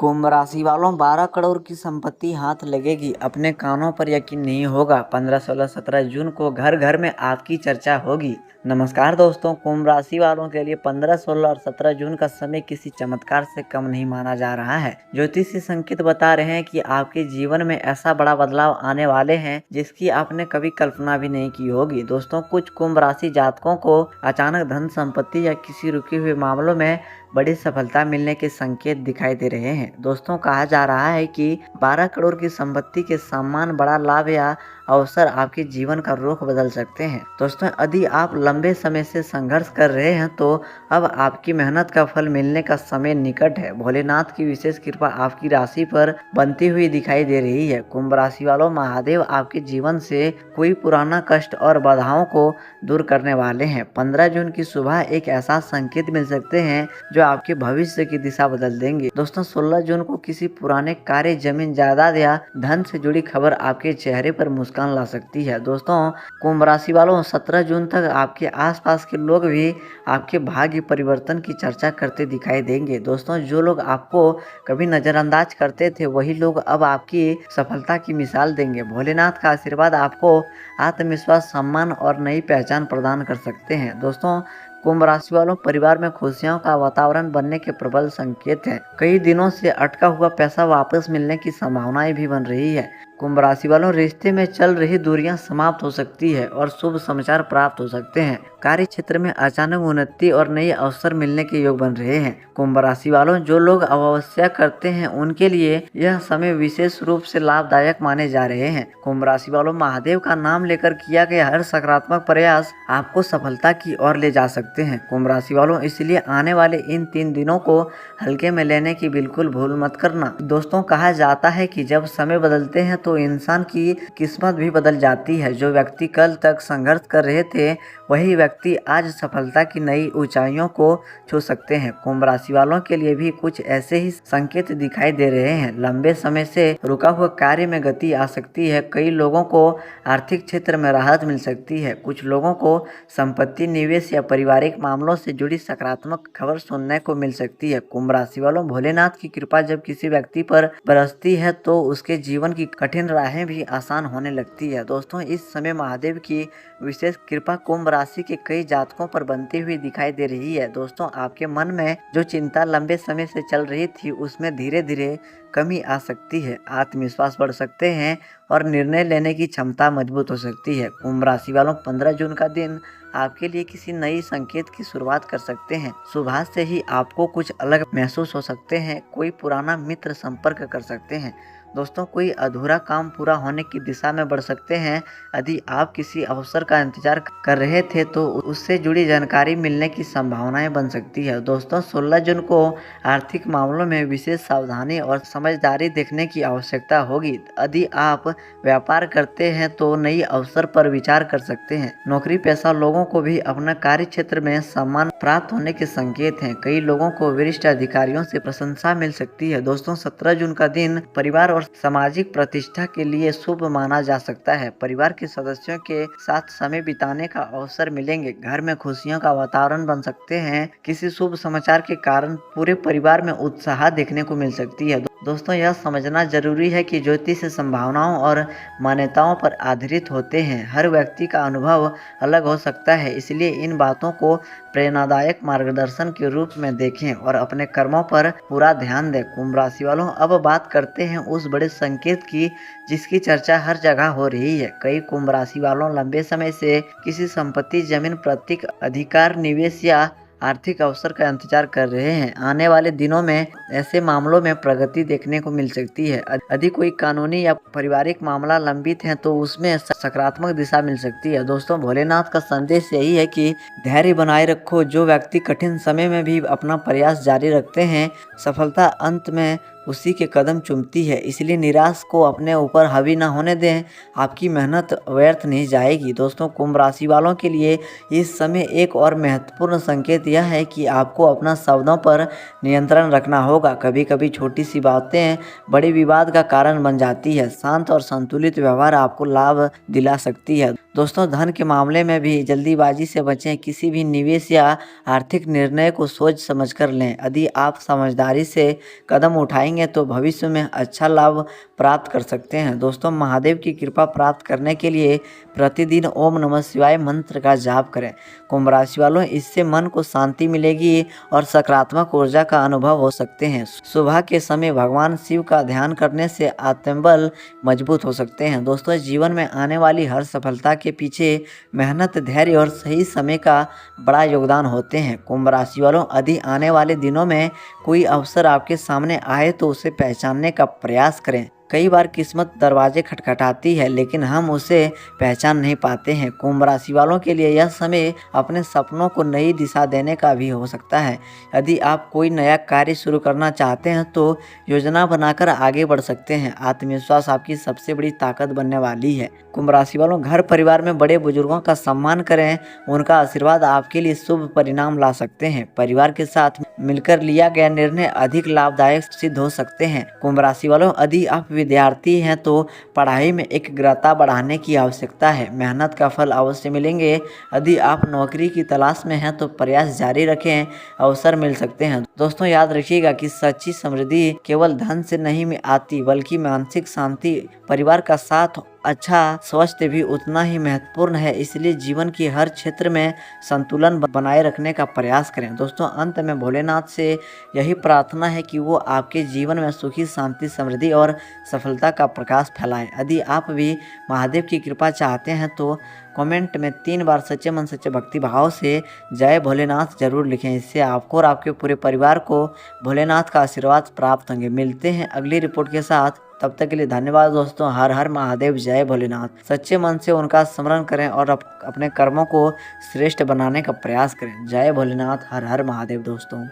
कुंभ राशि वालों 12 करोड़ की संपत्ति हाथ लगेगी। अपने कानों पर यकीन नहीं होगा। 15, 16, 17 जून को घर घर में आपकी चर्चा होगी। नमस्कार दोस्तों, कुंभ राशि वालों के लिए 15, 16 और 17 जून का समय किसी चमत्कार से कम नहीं माना जा रहा है। ज्योतिषी संकेत बता रहे हैं कि आपके जीवन में ऐसा बड़ा बदलाव आने वाले हैं जिसकी आपने कभी कल्पना भी नहीं की होगी। दोस्तों, कुछ कुंभ राशि जातकों को अचानक धन संपत्ति या किसी रुके हुए मामलों में बड़ी सफलता मिलने के संकेत दिखाई दे रहे हैं। दोस्तों, कहा जा रहा है कि 12 करोड़ की संपत्ति के समान बड़ा लाभ या अवसर आपके जीवन का रुख बदल सकते हैं। दोस्तों, यदि आप लंबे समय से संघर्ष कर रहे हैं तो अब आपकी मेहनत का फल मिलने का समय निकट है। भोलेनाथ की विशेष कृपा आपकी राशि पर बनती हुई दिखाई दे रही है। कुंभ राशि वालों, महादेव आपके जीवन से कोई पुराना कष्ट और बाधाओं को दूर करने वाले हैं। 15 जून की सुबह एक ऐसा संकेत मिल सकते हैं जो आपके भविष्य की दिशा बदल देंगे। दोस्तों, 16 जून को किसी पुराने कार्य, जमीन जायदाद या धन से जुड़ी खबर आपके चेहरे पर मुस्कान ला सकती है। दोस्तों, कुंभ राशि वालों, 17 जून तक आपके आसपास के लोग भी आपके भाग्य परिवर्तन की चर्चा करते दिखाई देंगे। दोस्तों, जो लोग आपको कभी नजरअंदाज करते थे वही लोग अब आपकी सफलता की मिसाल देंगे। भोलेनाथ का आशीर्वाद आपको आत्मविश्वास, सम्मान और नई पहचान प्रदान कर सकते हैं। दोस्तों, कुंभ राशि वालों, परिवार में खुशियों का वातावरण बनने के प्रबल संकेत हैं। कई दिनों से अटका हुआ पैसा वापस मिलने की संभावनाएं भी बन रही है। कुंभ राशि वालों, रिश्ते में चल रही दूरियां समाप्त हो सकती है और शुभ समाचार प्राप्त हो सकते हैं। कार्य क्षेत्र में अचानक उन्नति और नए अवसर मिलने के योग बन रहे हैं। कुंभ राशि वालों, जो लोग अमावस्या करते हैं उनके लिए यह समय विशेष रूप से लाभदायक माने जा रहे हैं। कुंभ राशि वालों, महादेव का नाम लेकर किया गया हर सकारात्मक प्रयास आपको सफलता की ओर ले जा सकते हैं। कुंभ राशि वालों, इसलिए आने वाले इन 3 दिनों को हल्के में लेने की बिल्कुल भूल मत करना। दोस्तों, कहा जाता है कि जब समय बदलते हैं तो इंसान की किस्मत भी बदल जाती है। जो व्यक्ति कल तक संघर्ष कर रहे थे वही व्यक्ति आज सफलता की नई ऊंचाइयों को छू सकते हैं। कुंभ राशि वालों के लिए भी कुछ ऐसे ही संकेत दिखाई दे रहे हैं। लंबे समय से रुका हुआ कार्य में गति आ सकती है। कई लोगों को आर्थिक क्षेत्र में राहत मिल सकती है। कुछ लोगों को संपत्ति, निवेश या पारिवारिक मामलों से जुड़ी सकारात्मक खबर सुनने को मिल सकती है। कुंभ राशि वालों, भोलेनाथ की कृपा जब किसी व्यक्ति पर बरसती है तो उसके जीवन की कठिन राहें भी आसान होने लगती है। दोस्तों, इस समय महादेव की विशेष कृपा कुंभ राशि के कई जातकों पर बनती हुई दिखाई दे रही है। दोस्तों, आपके मन में जो चिंता लंबे समय से चल रही थी उसमें धीरे धीरे कमी आ सकती है। आत्मविश्वास बढ़ सकते हैं और निर्णय लेने की क्षमता मजबूत हो सकती है। कुंभ राशि वालों, 15 जून का दिन आपके लिए किसी नई संकेत की शुरुआत कर सकते हैं। सुबह से ही आपको कुछ अलग महसूस हो सकते हैं। कोई पुराना मित्र संपर्क कर सकते हैं। दोस्तों, कोई अधूरा काम पूरा होने की दिशा में बढ़ सकते हैं। यदि आप किसी अवसर का इंतजार कर रहे थे तो उससे जुड़ी जानकारी मिलने की संभावनाएं बन सकती है। दोस्तों, 16 जून को आर्थिक मामलों में विशेष सावधानी और समझदारी देखने की आवश्यकता होगी। यदि आप व्यापार करते हैं तो नई अवसर पर विचार कर सकते हैं। नौकरी पेशा लोगों को भी अपना कार्य क्षेत्र में सम्मान प्राप्त होने के संकेत हैं। कई लोगों को वरिष्ठ अधिकारियों से प्रशंसा मिल सकती है। दोस्तों, 17 जून का दिन परिवार और सामाजिक प्रतिष्ठा के लिए शुभ माना जा सकता है। परिवार के सदस्यों के साथ समय बिताने का अवसर मिलेंगे। घर में खुशियों का वातावरण बन सकते हैं। किसी शुभ समाचार के कारण पूरे परिवार में उत्साह देखने को मिल सकती है। दोस्तों, यह समझना जरूरी है कि ज्योतिष संभावनाओं और मान्यताओं पर आधारित होते हैं। हर व्यक्ति का अनुभव अलग हो सकता है, इसलिए इन बातों को प्रेरणादायक मार्गदर्शन के रूप में देखें और अपने कर्मों पर पूरा ध्यान दें। कुंभ राशि वालों, अब बात करते हैं उस बड़े संकेत की जिसकी चर्चा हर जगह हो रही है। कई कुंभ राशि वालों लंबे समय से किसी संपत्ति, जमीन, प्रतीक, अधिकार, निवेश या आर्थिक अवसर का इंतजार कर रहे हैं। आने वाले दिनों में ऐसे मामलों में प्रगति देखने को मिल सकती है। यदि कोई कानूनी या पारिवारिक मामला लंबित है तो उसमें सकारात्मक दिशा मिल सकती है। दोस्तों, भोलेनाथ का संदेश यही है कि धैर्य बनाए रखो। जो व्यक्ति कठिन समय में भी अपना प्रयास जारी रखते हैं, सफलता अंत में उसी के कदम चूमती है। इसलिए निराश को अपने ऊपर हावी न होने दें। आपकी मेहनत व्यर्थ नहीं जाएगी। दोस्तों, कुंभ राशि वालों के लिए इस समय एक और महत्वपूर्ण संकेत यह है कि आपको अपना शब्दों पर नियंत्रण रखना होगा। कभी कभी छोटी सी बातें बड़े विवाद का कारण बन जाती है। शांत और संतुलित व्यवहार आपको लाभ दिला सकती है। दोस्तों धन के मामले में भी जल्दीबाजी से बचें। किसी भी निवेश या आर्थिक निर्णय को सोच समझकर लें। यदि आप समझदारी से कदम उठाएंगे तो भविष्य में अच्छा लाभ प्राप्त कर सकते हैं। दोस्तों महादेव की कृपा प्राप्त करने के लिए प्रतिदिन ओम नमः शिवाय मंत्र का जाप करें। कुंभ राशि वालों, इससे मन को शांति मिलेगी और सकारात्मक ऊर्जा का अनुभव हो सकते हैं। सुबह के समय भगवान शिव का ध्यान करने से आत्मबल मजबूत हो सकते हैं। दोस्तों जीवन में आने वाली हर सफलता के पीछे मेहनत, धैर्य और सही समय का बड़ा योगदान होते हैं। कुंभ राशि वालों, यदि आने वाले दिनों में कोई अवसर आपके सामने आए तो उसे पहचानने का प्रयास करें। कई बार किस्मत दरवाजे खटखटाती है लेकिन हम उसे पहचान नहीं पाते हैं। कुंभ राशि वालों के लिए यह समय अपने सपनों को नई दिशा देने का भी हो सकता है। यदि आप कोई नया कार्य शुरू करना चाहते हैं तो योजना बनाकर आगे बढ़ सकते हैं। आत्मविश्वास आपकी सबसे बड़ी ताकत बनने वाली है। कुंभ राशि वालों, घर परिवार में बड़े बुजुर्गों का सम्मान करें। उनका आशीर्वाद आपके लिए शुभ परिणाम ला सकते हैं। परिवार के साथ मिलकर लिया गया निर्णय अधिक लाभदायक सिद्ध हो सकते हैं। कुंभ राशि वालों, यदि आप विद्यार्थी हैं तो पढ़ाई में एकाग्रता बढ़ाने की आवश्यकता है। मेहनत का फल अवश्य मिलेंगे। यदि आप नौकरी की तलाश में हैं तो प्रयास जारी रखें, अवसर मिल सकते हैं। दोस्तों याद रखिएगा कि सच्ची समृद्धि केवल धन से नहीं आती बल्कि मानसिक शांति, परिवार का साथ, अच्छा स्वास्थ्य भी उतना ही महत्वपूर्ण है। इसलिए जीवन की हर क्षेत्र में संतुलन बनाए रखने का प्रयास करें। दोस्तों अंत में भोलेनाथ से यही प्रार्थना है कि वो आपके जीवन में सुखी, शांति, समृद्धि और सफलता का प्रकाश फैलाएं। यदि आप भी महादेव की कृपा चाहते हैं तो कमेंट में 3 बार सच्चे मन सच्चे भक्ति भाव से जय भोलेनाथ जरूर लिखें। इससे आपको और आपके पूरे परिवार को भोलेनाथ का आशीर्वाद प्राप्त होंगे। मिलते हैं अगली रिपोर्ट के साथ, तब तक के लिए धन्यवाद दोस्तों। हर हर महादेव, जय भोलेनाथ। सच्चे मन से उनका स्मरण करें और अपने कर्मों को श्रेष्ठ बनाने का प्रयास करें। जय भोलेनाथ, हर हर महादेव दोस्तों।